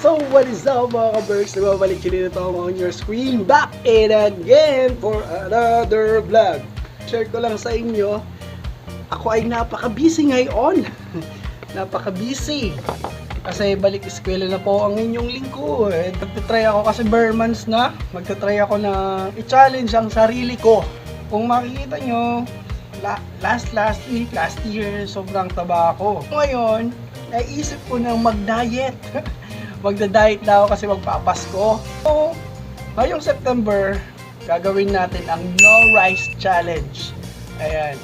So what is up mga ka-Berks? Nababalik yun ito on your screen. Back in again for another vlog. Share ko lang sa inyo, ako ay napaka-busy ngayon. Napaka-busy. Kasi balik eskwela na po ang inyong lingkod. Magta-try ako kasi bare months na. Magta-try ako na i-challenge ang sarili ko. Kung makikita nyo, last year, sobrang taba ako. Ngayon, naisip ko nang mag-diet. Magda-diet na ako kasi magpapasko. So, ngayong September, gagawin natin ang No Rice Challenge. Ayan.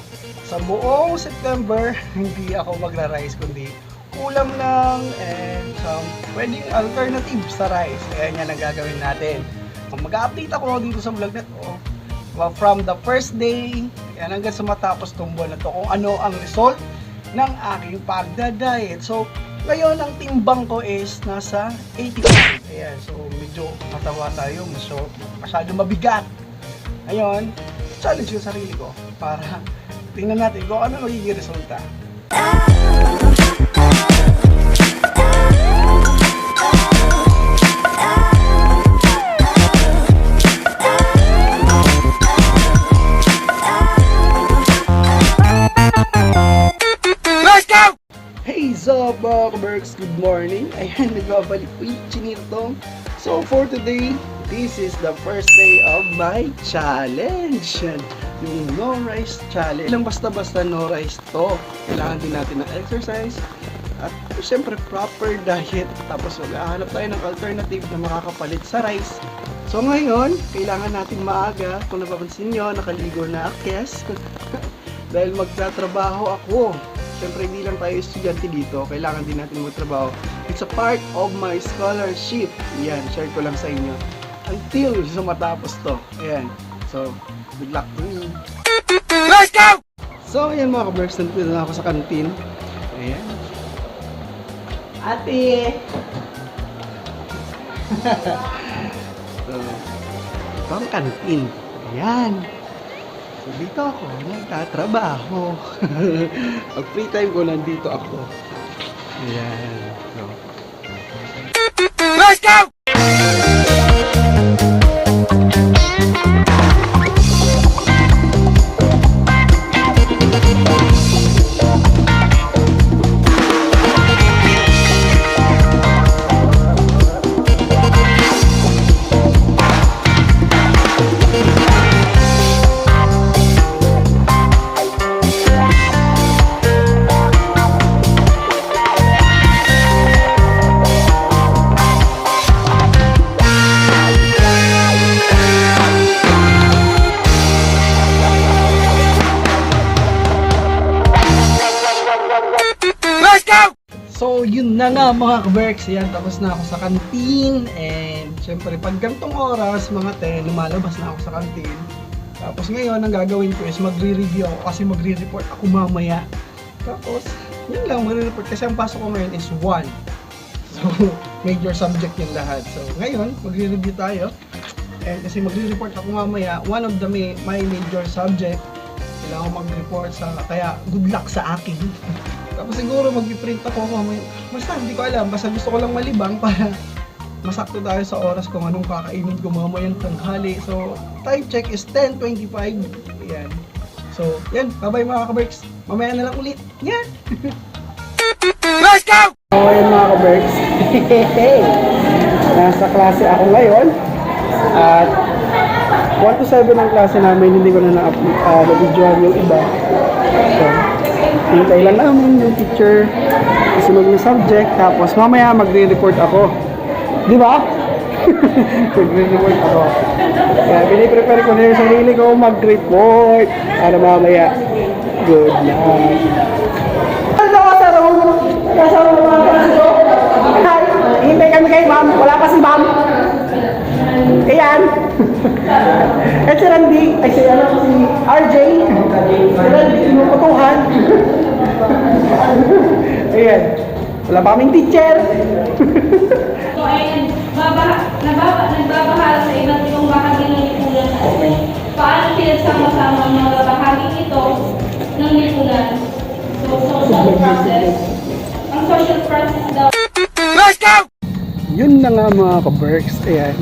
Sa buong September, hindi ako magra-rice, kundi ulam lang and some pwedeng alternative sa rice. Ayan yan ang gagawin natin. Mag-update ako dito sa vlog na to. From the first day, yan hanggang sa matapos tong buwan na to, kung ano ang result ng aking pagda-diet. So, ngayon ang timbang ko is nasa 85. Ayan, so medyo matawa tayo, masyado mabigat. Ngayon, challenge yung sarili ko para tingnan natin kung ano magiging resulta. So mga ka-Berks, good morning. Ayan, nagbabalik po yung chinito. So for today, this is the first day of my challenge. Yung no rice challenge. Ilang basta-basta no rice to. Kailangan din natin ng exercise. At syempre proper diet. Tapos maghahanap tayo ng alternative na makakapalit sa rice. So ngayon, kailangan natin maaga. Kung napapansin nyo, nakaligo na akes. Dahil magtatrabaho ako. Siyempre hindi lang tayo estudyante dito, kailangan din natin magtrabaho. It's a part of my scholarship. Yan, share ko lang sa inyo. Until sa matapos to. Ayan. So, good luck to me. Let's go! So, ayan mga ka-Berks, nandito na ako sa kantin. Ayan. Ate! So, ito ang kantin. Ayan. So, dito ako nagtatrabaho. Pag free time ko, nandito ako. Ayan. So. Let's go! So yun na nga mga ka-Berks, yan, tapos na ako sa kantin. And syempre pag gantong oras, mga 10, lumalabas na ako sa kantin. Tapos ngayon ang gagawin ko is magre-review ako kasi magre-report ako mamaya. Tapos yun lang, magre-report kasi ang pasok ko ngayon is 1. So major subject yung lahat. So ngayon magre-review tayo. And kasi magre-report ako mamaya, one of the my major subject, kailangan ko mag-report sa, kaya good luck sa akin. Tapos siguro mag-print ako mamaya. Basta hindi ko alam, basta gusto ko lang malibang para masakto tayo sa oras kung anong kakainin ko mamayang tanghali. So time check is 10:25. Ayan. So yan, bye-bye mga ka-Berks. Mamaya na lang ulit. Yan! Let's go! So ayan mga ka-Berks. Nasa klase ako ngayon. At 1 to 7 ang klase namin, hindi ko na na-videoan yung iba. So, hintay lang namin yung teacher susunod na subject, tapos mamaya magre-report ako. Di ba? Magre-report ako. Kaya piniprepare ko na yung sarili ko mag-report para mamaya good luck. Ano ka sa room? Nasa room mga klase ko? Hintay kami kay ma'am. Wala pa si ma'am. Ayan. At si Randy, ay si RJ. Si Randy, inukutuhan. Ayan. Wala pa kaming teacher. So ay nagbabahala sa iba't ibang bahagi ng lipunan natin. Paano pinagsama-sama ang mga bahagi ito ng lipunan? So social process. Ang social process daw. Let's go! yun na nga mga ka-Berks. Ayan.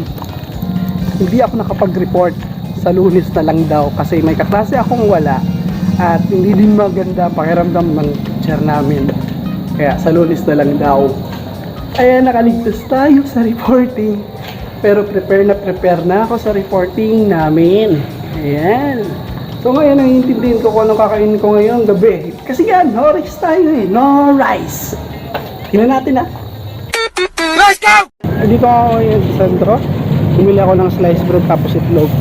Hindi ako nakapag-report sa Lunes na lang daw kasi may kaklase akong wala at hindi din maganda pakiramdam ng teacher namin. Kaya sa Lunes na lang daw. Ayan, nakaligtas tayo sa reporting. Pero prepare na ako sa reporting namin. Ayan. So ngayon, naiintindihan ko kung anong kakainin ko ngayong gabi. Kasi yan, no rice tayo eh. No rice. Tingnan natin ah. Let's go! Dito ako ngayon sa sentro. Bumili ako ng sliced bread tapos itlog.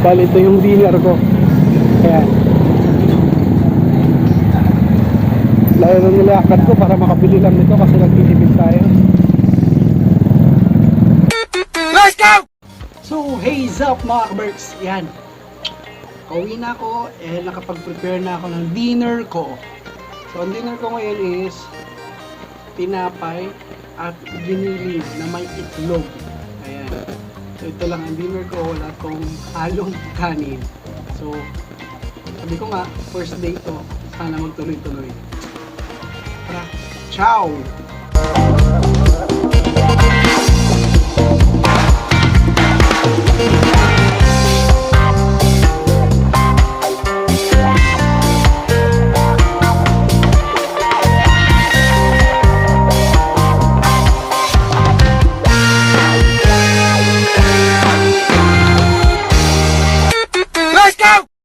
Bali, ito yung dinner ko. Ayan. Layo na nilakad ko para makabili lang nito kasi nagtitipid tayo. Let's go! So, heads up mga ka-Berks. Yan. Kauwi na ako and nakapag-prepare na ako ng dinner ko. So, ang dinner ko ngayon is tinapay at giniling na may itlog. Ayan. So, ito lang ang dinner ko. Wala tong halong kanin. So, sabi ko nga, first day to. Sana magtuloy-tuloy. Tara, ciao!